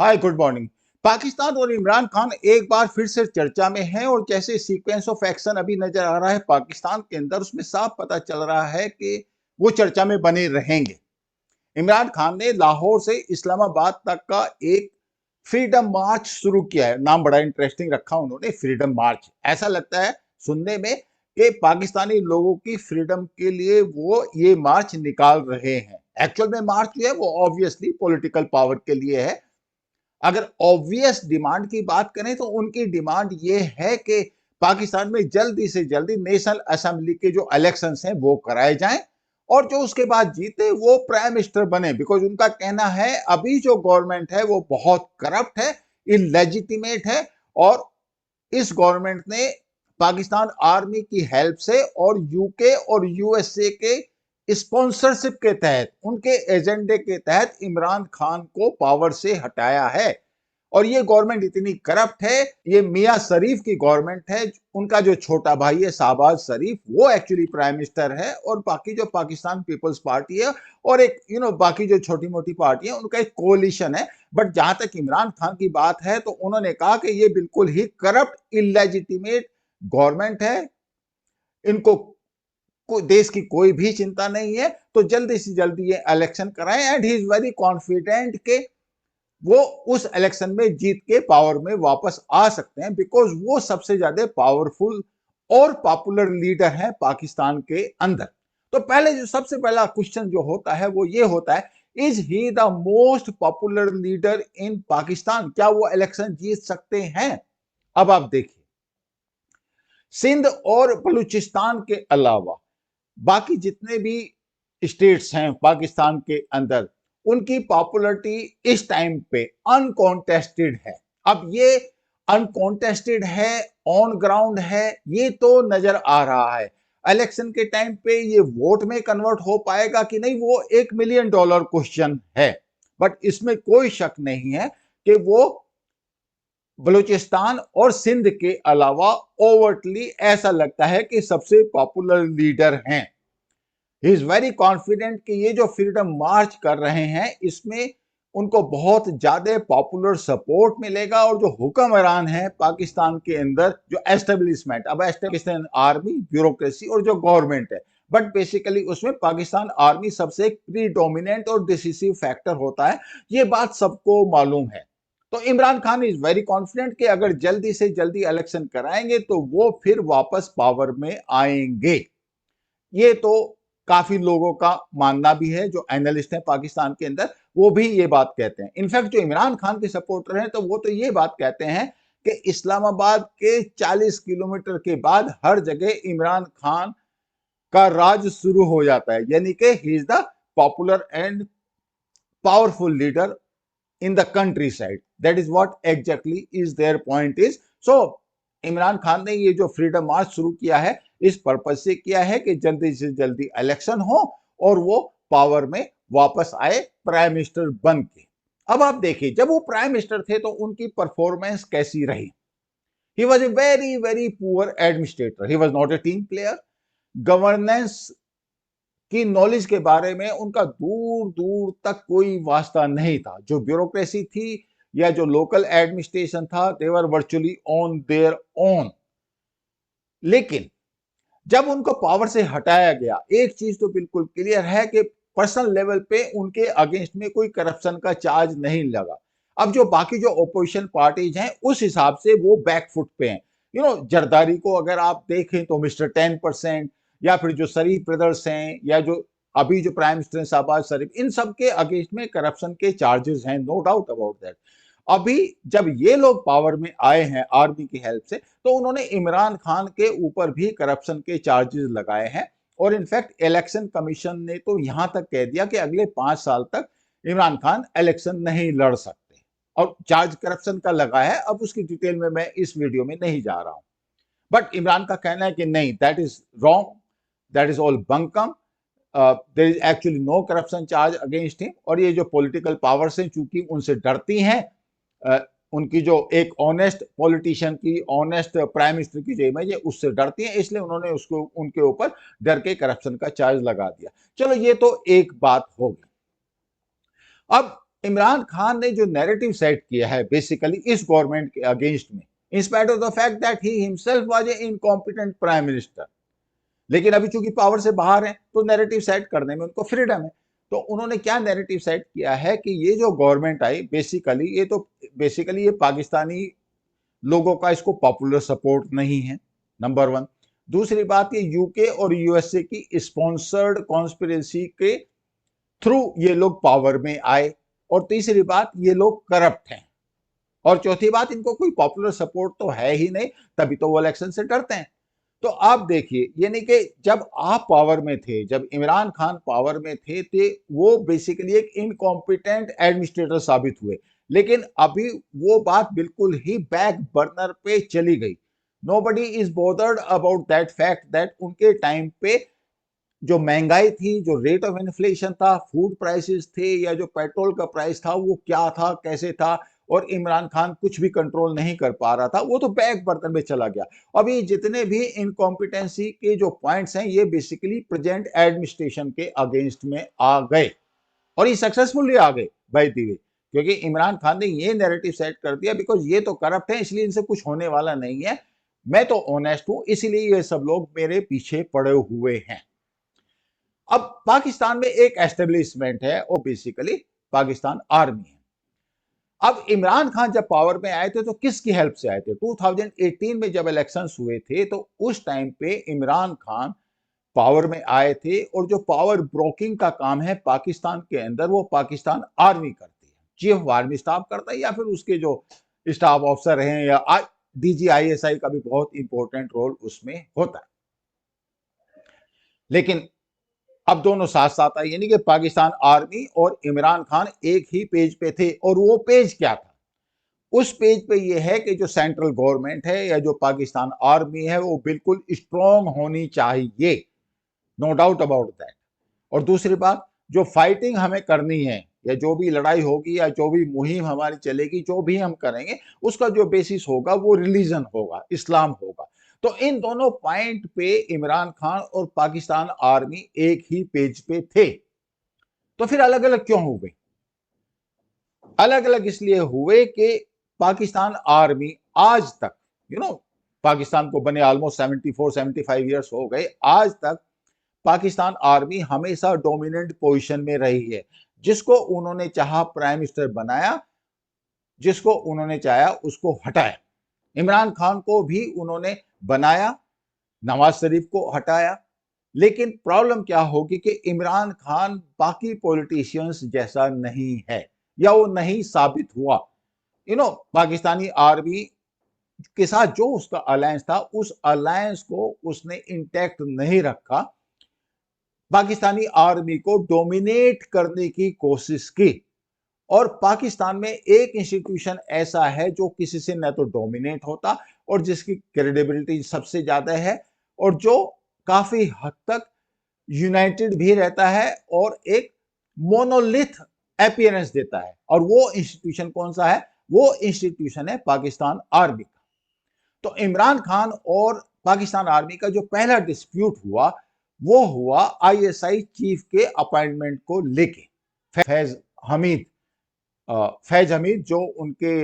Hi good morning. Pakistan और इमरान खान एक बार फिर से चर्चा में हैं और जैसे सीक्वेंस ऑफ एक्शन अभी नजर आ रहा है पाकिस्तान के अंदर, उसमें साफ पता चल रहा है कि वो चर्चा में बने रहेंगे। इमरान खान ने लाहौर से इस्लामाबाद तक का एक फ्रीडम मार्च शुरू किया है। नाम बड़ा इंटरेस्टिंग रखा उन्होंने, फ्रीडम मार्च। ऐसा लगता है सुनने में कि पाकिस्तानी लोगों की फ्रीडम के लिए वो ये मार्च निकाल रहे हैं। एक्चुअल में मार्च जो है वो ऑब्वियसली पॉलिटिकल पावर के लिए है। अगर ऑब्वियस डिमांड की बात करें तो उनकी डिमांड ये है कि पाकिस्तान में जल्दी से जल्दी नेशनल असेंबली के जो इलेक्शंस हैं वो कराए जाएं और जो उसके बाद जीते वो प्राइम मिनिस्टर बने। बिकॉज उनका कहना है अभी जो गवर्नमेंट है वो बहुत करप्ट है, इलेजिटिमेट है और इस गवर्नमेंट ने पाकिस्तान आर्मी की हेल्प से और यूके और यूएसए के स्पॉन्सरशिप के तहत, उनके एजेंडे के तहत इमरान खान को पावर से हटाया है। और ये गवर्नमेंट इतनी करप्ट है, ये मियां शरीफ की गवर्नमेंट है। उनका जो छोटा भाई है शाहबाज शरीफ, वो एक्चुअली प्राइम मिनिस्टर है और बाकी जो पाकिस्तान पीपल्स पार्टी है और एक बाकी जो छोटी मोटी पार्टी है उनका एक कोलिशन है। बट जहां तक इमरान खान की बात है तो उन्होंने कहा कि ये बिल्कुल ही करप्ट इलेजिटिमेट गवर्नमेंट है, इनको देश की कोई भी चिंता नहीं है, तो जल्दी से जल्दी ये इलेक्शन कराएं। And he is very confident के वो उस इलेक्शन में जीत के पावर में वापस आ सकते हैं, बिकॉज वो सबसे ज्यादा पावरफुल और पॉपुलर लीडर है पाकिस्तान के अंदर। तो पहले जो सबसे पहला क्वेश्चन जो होता है वो ये होता है, is he the most popular leader in Pakistan? क्या वो इलेक्शन जीत सकते हैं? अब आप देखिए, सिंध और बलूचिस्तान के अलावा बाकी जितने भी स्टेट्स हैं पाकिस्तान के अंदर, उनकी पॉपुलैरिटी इस टाइम पे अनकॉन्टेस्टेड है। अब ये अनकॉन्टेस्टेड है, ऑन ग्राउंड है, ये तो नजर आ रहा है। इलेक्शन के टाइम पे ये वोट में कन्वर्ट हो पाएगा कि नहीं, वो $1 मिलियन क्वेश्चन है। बट इसमें कोई शक नहीं है कि वो बलूचिस्तान और सिंध के अलावा ओवरटली ऐसा लगता है कि सबसे पॉपुलर लीडर हैं। ही इज वेरी कॉन्फिडेंट कि ये जो फ्रीडम मार्च कर रहे हैं इसमें उनको बहुत ज्यादा पॉपुलर सपोर्ट मिलेगा और जो हुक्मरान है पाकिस्तान के अंदर, जो एस्टेब्लिशमेंट, अब एस्टेब्लिशमेंट आर्मी, ब्यूरोक्रेसी और जो गवर्नमेंट है, बट बेसिकली उसमें पाकिस्तान आर्मी सबसे एक प्रीडोमिनेंट और डिसिसिव फैक्टर होता है। ये बात सबको मालूम है। तो Imran Khan is very confident कि अगर जल्दी से जल्दी इलेक्शन कराएंगे तो वो फिर वापस पावर में आएंगे। ये तो काफी लोगों का मानना भी है, जो एनालिस्ट हैं पाकिस्तान के अंदर वो भी ये बात कहते हैं। इनफैक्ट जो इमरान खान के सपोर्टर हैं तो वो तो ये बात कहते हैं कि इस्लामाबाद के 40 किलोमीटर के बाद हर जगह इमरान खान का राज शुरू हो जाता है, यानी कि he is the popular and powerful leader in the countryside. That is what exactly is their point is. So Imran Khan ने ये जो फ्रीडम मार्च शुरू किया है इस पर्पज से किया है कि जल्दी से जल्दी इलेक्शन हो और वो पावर में वापस आए प्राइम मिनिस्टर बन के। अब आप देखिए, जब वो प्राइम मिनिस्टर थे तो उनकी परफॉर्मेंस कैसी रही? He was a very very poor administrator, he was not a team player. Governance की नॉलेज के बारे में उनका दूर दूर तक कोई वास्ता नहीं था। जो ब्यूरोक्रेसी थी या जो लोकल एडमिनिस्ट्रेशन था, दे वर वर्चुअली ऑन देयर ओन। लेकिन जब उनको पावर से हटाया गया, एक चीज तो बिल्कुल क्लियर है कि पर्सनल लेवल पे उनके अगेंस्ट में कोई करप्शन का चार्ज नहीं लगा। अब जो बाकी जो ओपोजिशन पार्टीज हैं उस हिसाब से वो बैकफुट पे हैं। जरदारी को अगर आप देखें तो मिस्टर 10%, या फिर जो शरीफ ब्रदर्स हैं, या जो अभी जो प्राइम मिनिस्टर शाहबाज शरीफ, इन सब के अगेंस्ट में करप्शन के चार्जेस हैं, नो डाउट अबाउट दैट। अभी जब ये लोग पावर में आए हैं आर्मी की हेल्प से, तो उन्होंने इमरान खान के ऊपर भी करप्शन के चार्जेस लगाए हैं। और इनफैक्ट इलेक्शन कमीशन ने तो यहां तक कह दिया कि अगले 5 साल तक इमरान खान इलेक्शन नहीं लड़ सकते और चार्ज करप्शन का लगा है। अब उसकी डिटेल में मैं इस वीडियो में नहीं जा रहा हूं, बट इमरान का कहना है कि नहीं, that is wrong, that is all bunkum, there is actually no corruption charge against him. और ये जो पॉलिटिकल पावर्स हैं चूंकि उनसे डरती हैं, उनकी जो एक ऑनेस्ट पॉलिटिशियन की, ऑनेस्ट प्राइम मिनिस्टर की जो इमेज है उससे डरती हैं, इसलिए उन्होंने उसको उनके ऊपर डर के करप्शन का चार्ज लगा दिया। चलो ये तो एक बात होगी। अब इमरान खान ने जो नैरेटिव सेट किया है बेसिकली इस गवर्नमेंट के अगेंस्ट में, in spite of the fact that he himself was a incompetent prime minister, लेकिन अभी चूंकि पावर से बाहर है तो नैरेटिव सेट करने में उनको फ्रीडम है। तो उन्होंने क्या नैरेटिव सेट किया है कि ये जो गवर्नमेंट आई बेसिकली ये पाकिस्तानी लोगों का इसको पॉपुलर सपोर्ट नहीं है, नंबर वन। दूसरी बात, ये यूके और यूएसए की स्पॉन्सर्ड कॉन्स्पिरेसी के थ्रू ये लोग पावर में आए। और तीसरी बात, ये लोग करप्ट हैं। और चौथी बात, इनको कोई पॉपुलर सपोर्ट तो है ही नहीं, तभी तो वो इलेक्शन से डरते हैं। तो आप देखिए, यानी कि जब आप पावर में थे, जब इमरान खान पावर में थे वो बेसिकली एक इनकॉम्पिटेंट एडमिनिस्ट्रेटर साबित हुए, लेकिन अभी वो बात बिल्कुल ही बैक बर्नर पे चली गई। Nobody is bothered about that fact that उनके टाइम पे जो महंगाई थी, जो रेट ऑफ इन्फ्लेशन था, फूड प्राइसेस थे, या जो पेट्रोल का प्राइस था वो क्या था, कैसे था, और इमरान खान कुछ भी कंट्रोल नहीं कर पा रहा था, वो तो बैक बर्तन में चला गया। अभी जितने भी इनकॉम्पिटेंसी के जो पॉइंट्स हैं ये बेसिकली प्रेजेंट एडमिनिस्ट्रेशन के अगेंस्ट में आ गए, और ये सक्सेसफुली आ गए बाय द वे, क्योंकि इमरान खान ने ये नैरेटिव सेट कर दिया बिकॉज ये तो करप्ट है, इसलिए इनसे कुछ होने वाला नहीं है, मैं तो ऑनेस्ट हूं, इसलिए ये सब लोग मेरे पीछे पड़े हुए हैं। अब पाकिस्तान में एक एस्टेब्लिशमेंट है, वो बेसिकली पाकिस्तान आर्मी है। अब इमरान खान जब पावर में आए थे तो किसकी हेल्प से आए थे? 2018 में जब इलेक्शंस हुए थे तो उस टाइम पे इमरान खान पावर में आए थे, और जो पावर ब्रोकिंग का काम है पाकिस्तान के अंदर वो पाकिस्तान आर्मी करती है, चीफ ऑफ आर्मी स्टाफ करता है, या फिर उसके जो स्टाफ ऑफिसर हैं, या DGISI का भी बहुत इंपॉर्टेंट रोल उसमें होता है। लेकिन अब दोनों साथ साथ आए, यानी कि पाकिस्तान आर्मी और इमरान खान एक ही पेज पे थे। और वो पेज क्या था? उस पेज पे ये है कि जो सेंट्रल गवर्नमेंट है या जो पाकिस्तान आर्मी है वो बिल्कुल स्ट्रॉन्ग होनी चाहिए, नो डाउट अबाउट दैट। और दूसरी बात, जो फाइटिंग हमें करनी है, या जो भी लड़ाई होगी, या जो भी मुहिम हमारी चलेगी, जो भी हम करेंगे, उसका जो बेसिस होगा वो रिलीजन होगा, इस्लाम होगा। तो इन दोनों पॉइंट पे इमरान खान और पाकिस्तान आर्मी एक ही पेज पे थे। तो फिर अलग अलग क्यों हो गए? अलग अलग इसलिए हुए कि पाकिस्तान आर्मी आज तक, पाकिस्तान को बने ऑलमोस्ट 74-75 ईयर्स हो गए, आज तक पाकिस्तान आर्मी हमेशा डोमिनेंट पोजीशन में रही है। जिसको उन्होंने चाहा प्राइम मिनिस्टर बनाया, जिसको उन्होंने चाहा उसको हटाया। इमरान खान को भी उन्होंने बनाया, नवाज शरीफ को हटाया। लेकिन प्रॉब्लम क्या होगी कि इमरान खान बाकी पॉलिटिशियंस जैसा नहीं है, या वो नहीं साबित हुआ। पाकिस्तानी आर्मी के साथ जो उसका अलायंस था, उस अलायंस को उसने इंटैक्ट नहीं रखा, पाकिस्तानी आर्मी को डोमिनेट करने की कोशिश की। और पाकिस्तान में एक इंस्टीट्यूशन ऐसा है जो किसी से न तो डोमिनेट होता, और जिसकी क्रेडिबिलिटी सबसे ज्यादा है, और जो काफी हद तक यूनाइटेड भी रहता है, और एक मोनोलिथ अपीयरेंस देता है। और वो इंस्टीट्यूशन कौन सा है? वो इंस्टीट्यूशन है पाकिस्तान आर्मी का। तो इमरान खान और पाकिस्तान आर्मी का जो पहला डिस्प्यूट हुआ, वो हुआ ISI चीफ के अपॉइंटमेंट को लेके। फैज हमीद फैज हमीद जो उनके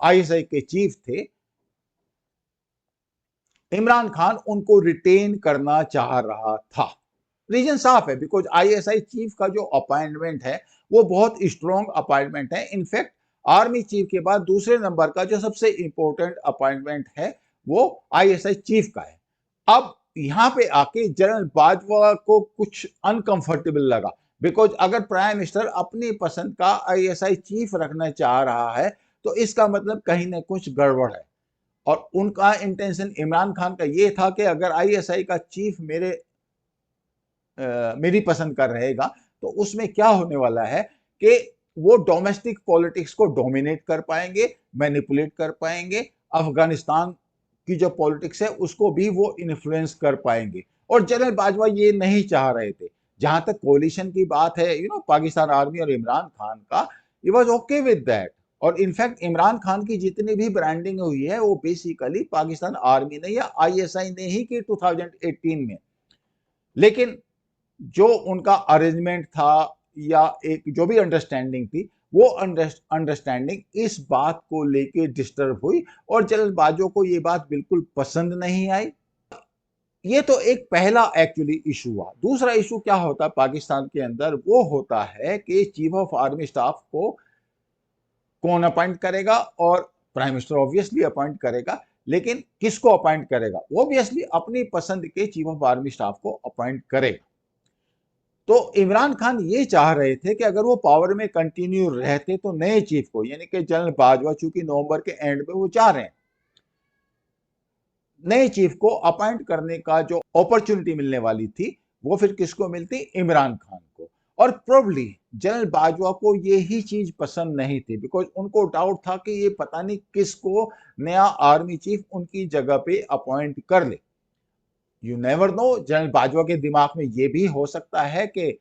ISI के चीफ थे, इमरान खान उनको रिटेन करना चाह रहा था। रीजन साफ है, बिकॉज ISI चीफ का जो अपॉइंटमेंट है वो बहुत स्ट्रॉन्ग अपॉइंटमेंट है। इनफैक्ट आर्मी चीफ के बाद दूसरे नंबर का जो सबसे इंपॉर्टेंट अपॉइंटमेंट है वो ISI चीफ का है। अब यहां पे आके जनरल बाजवा को कुछ अनकंफर्टेबल लगा, बिकॉज अगर प्राइम मिनिस्टर अपनी पसंद का ISI चीफ रखना चाह रहा है तो इसका मतलब कहीं ना कुछ गड़बड़ है। और उनका इंटेंशन इमरान खान का ये था कि अगर ISI का चीफ मेरी पसंद का रहेगा तो उसमें क्या होने वाला है कि वो डोमेस्टिक पॉलिटिक्स को डोमिनेट कर पाएंगे, मैनिपुलेट कर पाएंगे, अफगानिस्तान की जो पॉलिटिक्स है उसको भी वो इन्फ्लुएंस कर पाएंगे। और जनरल बाजवा ये नहीं चाह रहे थे। जहां तक कोलिशन की बात है, पाकिस्तान आर्मी और इमरान खान का, he was okay with that. और इनफैक्ट इमरान खान की जितनी भी ब्रांडिंग हुई है वो बेसिकली पाकिस्तान आर्मी ने या ISI ने ही की 2018 में। लेकिन जो उनका अरेंजमेंट था, या एक जो भी अंडरस्टैंडिंग थी, वो अंडरस्टैंडिंग इस बात को लेके डिस्टर्ब हुई और जल्दबाजों को ये बात बिल्कुल पसंद नहीं आई। ये तो एक पहला एक्चुअली इशू हुआ। दूसरा इशू क्या होता है पाकिस्तान के अंदर, वो होता है कि चीफ ऑफ आर्मी स्टाफ को कौन अपॉइंट करेगा, और प्राइम मिनिस्टर ऑब्वियसली अपॉइंट करेगा, लेकिन किसको अपॉइंट करेगा? ऑब्वियसली अपनी पसंद के चीफ ऑफ आर्मी स्टाफ को अपॉइंट करेगा। तो इमरान खान ये चाह रहे थे कि अगर वो पावर में कंटिन्यू रहते तो नए चीफ को, यानी कि जनरल बाजवा, चूंकि नवंबर के एंड में वो चाह रहे हैं, नए चीफ को अपॉइंट करने का जो अपॉर्चुनिटी मिलने वाली थी वो फिर किसको मिलती? इमरान खान को। और प्रोबली जनरल बाजवा को ये ही चीज पसंद नहीं थी, बिकॉज उनको डाउट था कि ये पता नहीं किसको नया आर्मी चीफ उनकी जगह पे अपॉइंट कर ले। You never know, general Bajwa के दिमाग में ये भी हो सकता है कि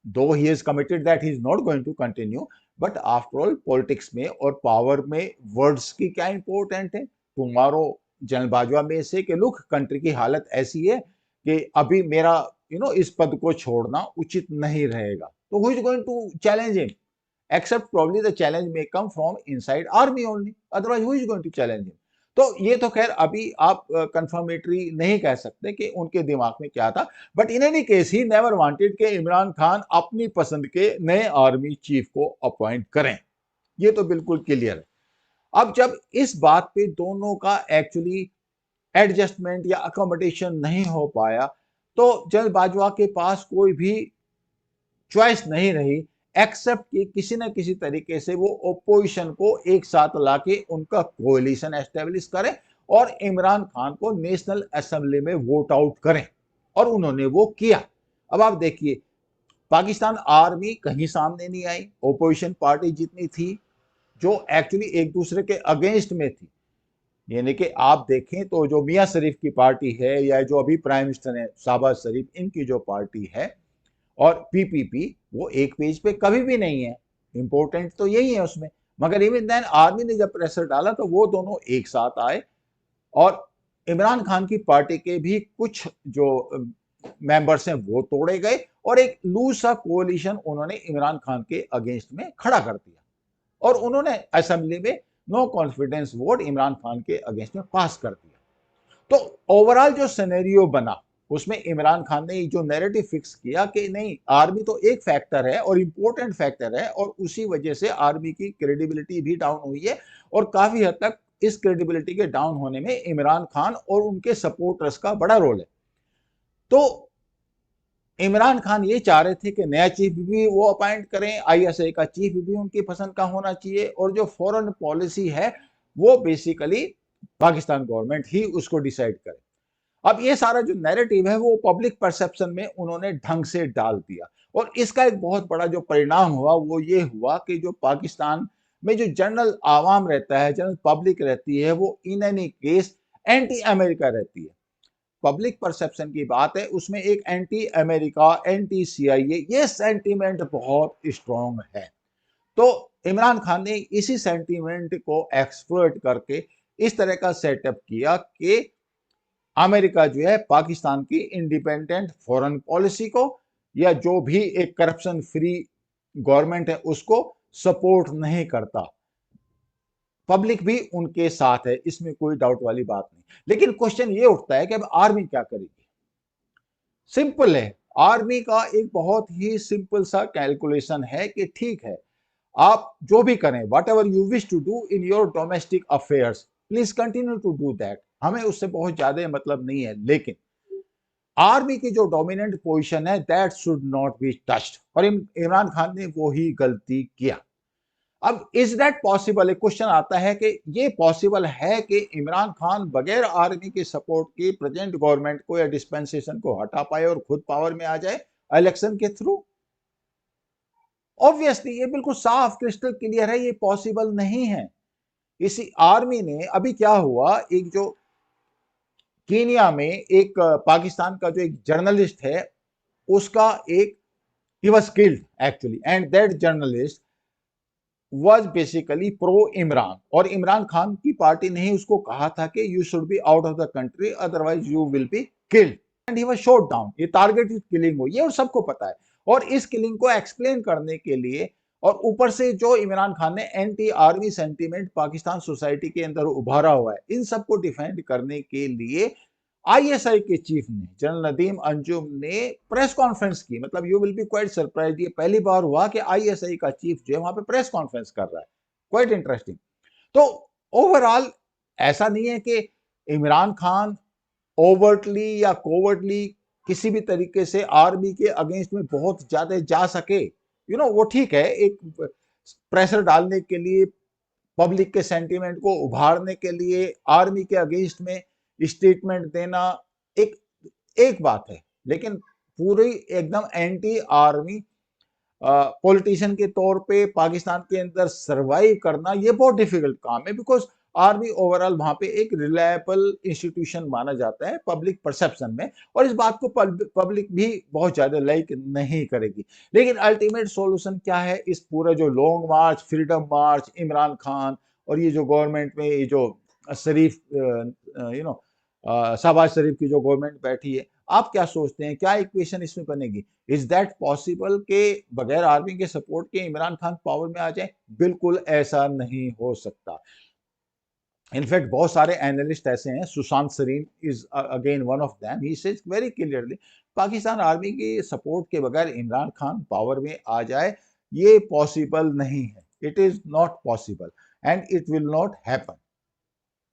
though he is committed that he is not going to continue, but after all politics में और पावर में वर्ड्स की क्या इंपॉर्टेंट है? टुमारो जनरल बाजवा में से कि लुक, कंट्री की हालत ऐसी है कि अभी मेरा इस पद को छोड़ना उचित नहीं रहेगा, तो who is going to challenge him? Except probably the challenge may come from inside army only, otherwise who is going to challenge him? तो ये तो खैर अभी आप कंफर्मेटरी नहीं कह सकते कि उनके दिमाग में क्या था, but in any case he never wanted कि इमरान खान अपनी पसंद के नए आर्मी चीफ को अपॉइंट करें। ये तो बिल्कुल क्लियर है। अब जब इस बात पे दोनों का एक्चुअली एडजस्टमेंट या अकोमोडेशन नहीं हो पाया, तो जनरल बाजवा के पास कोई भी चॉइस नहीं रही एक्सेप्ट कि किसी न किसी तरीके से वो ओपोजिशन को एक साथ लाके उनका कोalition एस्टेब्लिश करें और इमरान खान को नेशनल असेंबली में वोट आउट करें, और उन्होंने वो किया। अब आप देखिए, पाकिस्तान आर्मी कहीं सामने नहीं आई, ओपोजिशन पार्टी जितनी थी जो एक्चुअली एक दूसरे के अगेंस्ट में थी, यानी कि आप देखें तो जो मियां शरीफ की पार्टी है या जो अभी प्राइम मिनिस्टर है शहबाज शरीफ, इनकी जो पार्टी है, और पीपीपी, वो एक पेज पे कभी भी नहीं है। इंपॉर्टेंट तो यही है उसमें, मगर इवन देन आर्मी ने जब प्रेशर डाला तो वो दोनों एक साथ आए, और इमरान खान की पार्टी के भी कुछ जो मेंबर्स हैं वो तोड़े गए, और एक लूज सा कोalition उन्होंने इमरान खान के अगेंस्ट में खड़ा कर दिया, और उन्होंने असेंबली में no confidence vote Imran Khan के अगेंस्ट में पास कर दिया। तो ओवरऑल जो सिनेरियो बना उसमें इमरान खान ने जो नैरेटिव फिक्स किया कि नहीं, आर्मी तो एक फैक्टर है और इंपॉर्टेंट फैक्टर है, और उसी वजह से आर्मी की क्रेडिबिलिटी भी डाउन हुई है, और काफी हद तक इस क्रेडिबिलिटी के डाउन होने में इमरान खान और उनके सपोर्टर्स का बड़ा रोल है। तो इमरान खान ये चाह रहे थे कि नया चीफ भी वो अपॉइंट करें, आईएसआई का चीफ भी उनकी पसंद का होना चाहिए, और जो फॉरेन पॉलिसी है वो बेसिकली पाकिस्तान गवर्नमेंट ही उसको डिसाइड करे। अब ये सारा जो नैरेटिव है वो पब्लिक परसेप्शन में उन्होंने ढंग से डाल दिया, और इसका एक बहुत बड़ा जो परिणाम हुआ वो ये हुआ कि जो पाकिस्तान में जो जनरल आवाम रहता है, जनरल पब्लिक रहती है, वो in any case anti America रहती है। पब्लिक परसेप्शन की बात है, उसमें एक एंटी अमेरिका, एंटी सीआईए, ये सेंटीमेंट बहुत स्ट्रॉन्ग है। तो इमरान खान ने इसी सेंटीमेंट को एक्सप्लॉइट करके इस तरह का सेटअप किया कि अमेरिका जो है पाकिस्तान की इंडिपेंडेंट फॉरेन पॉलिसी को, या जो भी एक करप्शन फ्री गवर्नमेंट है उसको सपोर्ट नहीं करता। पब्लिक भी उनके साथ है, इसमें कोई डाउट वाली बात नहीं। लेकिन क्वेश्चन ये उठता है कि अब आर्मी क्या करेगी? सिंपल है, आर्मी का एक बहुत ही सिंपल सा कैलकुलेशन है कि ठीक है, आप जो भी करें, whatever you wish to do in your domestic affairs, please continue to do that, हमें उससे बहुत ज्यादा मतलब नहीं है, लेकिन आर्मी की जो डोमिनेंट पोजीशन है that should not be touched, और इमरान खान ने वो ही गलती किया। अब इज दैट पॉसिबल? एक क्वेश्चन आता है कि ये पॉसिबल है कि इमरान खान बगैर आर्मी के सपोर्ट के प्रेजेंट गवर्नमेंट को या डिस्पेंसेशन को हटा पाए और खुद पावर में आ जाए इलेक्शन के थ्रू? ऑब्वियसली ये बिल्कुल साफ क्रिस्टल क्लियर है, ये पॉसिबल नहीं है। इसी आर्मी ने अभी क्या हुआ, एक जो कीनिया में एक पाकिस्तान का जो एक जर्नलिस्ट है, उसका एक he was killed actually, and that journalist was basically pro Imran, और इमरान खान की पार्टी ने ही उसको कहा था कि you should be out of the country, otherwise you will be killed, and he was shot down. ये टारगेटेड किलिंग हुई है और सबको पता है। और इस किलिंग को एक्सप्लेन करने के लिए और ऊपर से जो इमरान खान ने anti army sentiment Pakistan society के अंदर उभारा हुआ है, इन सबको डिफेंड करने के लिए आईएसआई के चीफ ने जनरल नदीम अंजुम ने प्रेस कॉन्फ्रेंस की। मतलब you will be quite surprise, ये पहली बार हुआ कि आईएसआई का चीफ जो है वहां पे प्रेस कॉन्फ्रेंस कर रहा है। Quite interesting. तो ओवरऑल ऐसा नहीं है कि इमरान खान ओवर्टली या कोवर्टली किसी भी तरीके से आर्मी के अगेंस्ट में बहुत ज्यादा जा सके, वो ठीक है, एक प्रेशर डालने के लिए, पब्लिक के सेंटीमेंट को उभारने के लिए आर्मी के अगेंस्ट में स्टेटमेंट देना एक एक बात है, लेकिन पूरी एकदम एंटी आर्मी पॉलिटिशियन के तौर पे पाकिस्तान के अंदर सरवाइव करना ये बहुत डिफिकल्ट काम है, बिकॉज आर्मी ओवरऑल वहां पे एक रिलायबल इंस्टीट्यूशन माना जाता है पब्लिक परसेप्शन में, और इस बात को पब्लिक भी बहुत ज्यादा लाइक नहीं करेगी। लेकिन अल्टीमेट सॉल्यूशन क्या है, इस पूरा जो लॉन्ग मार्च, फ्रीडम मार्च, इमरान खान और ये जो गवर्नमेंट में ये जो शरीफ शहबाज शरीफ की जो गवर्नमेंट बैठी है, आप क्या सोचते हैं, क्या इक्वेशन इसमें बनेगी? इज दैट पॉसिबल के बगैर आर्मी के सपोर्ट के इमरान खान पावर में आ जाए? बिल्कुल ऐसा नहीं हो सकता। इनफैक्ट बहुत सारे एनालिस्ट ऐसे हैं, Sushant Sarin is again one of them, he says very clearly Pakistan army के सपोर्ट के बगैर इमरान खान पावर में आ जाए ये पॉसिबल नहीं है। It is not possible and it will not happen.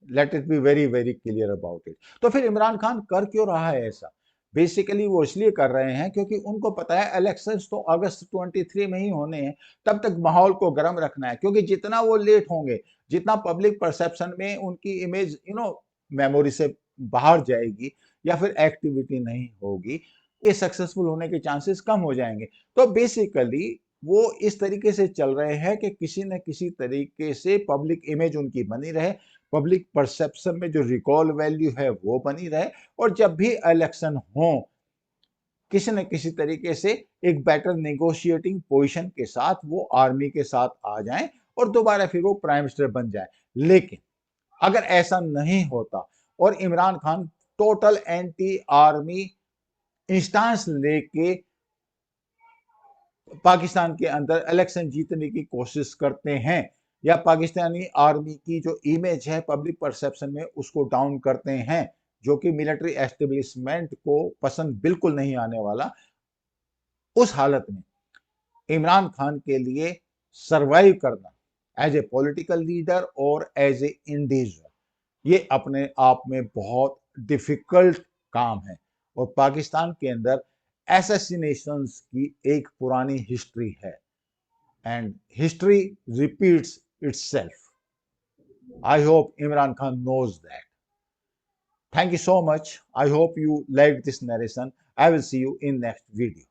Let it be very very clear about it. तो फिर इमरान खान कर क्यों रहा है ऐसा? बेसिकली वो इसलिए कर रहे हैं क्योंकि उनको पता है इलेक्शंस तो अगस्त 23 में ही होने हैं, तब तक माहौल को गर्म रखना है, क्योंकि जितना वो लेट होंगे, जितना पब्लिक परसेप्शन में उनकी इमेज मेमोरी से बाहर जाएगी या फिर एक्टिविटी नहीं होगी, ये सक्सेसफुल होने के चांसेस कम हो जाएंगे। तो बेसिकली वो इस तरीके से चल रहे हैं कि किसी न किसी तरीके से पब्लिक इमेज उनकी बनी रहे, पब्लिक परसेप्शन में जो रिकॉल वैल्यू है वो बनी रहे, और जब भी इलेक्शन हो किसी न किसी तरीके से एक बेटर नेगोशिएटिंग पोजीशन के साथ वो आर्मी के साथ आ जाएं और दोबारा फिर वो प्राइम मिनिस्टर बन जाए। लेकिन अगर ऐसा नहीं होता और Imran Khan total anti army instance लेके पाकिस्तान के अंदर इलेक्शन जीतने की कोशिश करते हैं, या पाकिस्तानी आर्मी की जो इमेज है पब्लिक परसेप्शन में उसको डाउन करते हैं, जो कि मिलिट्री एस्टेब्लिशमेंट को पसंद बिल्कुल नहीं आने वाला, उस हालत में इमरान खान के लिए सरवाइव करना एज ए पॉलिटिकल लीडर और एज ए इंडिविजुअल ये अपने आप में बहुत डिफिकल्ट काम है। और पाकिस्तान के अंदर एसेसिनेशंस की एक पुरानी हिस्ट्री है and history repeats itself. I hope Imran Khan knows that. Thank you so much. I hope you liked this narration. I will see you in next video.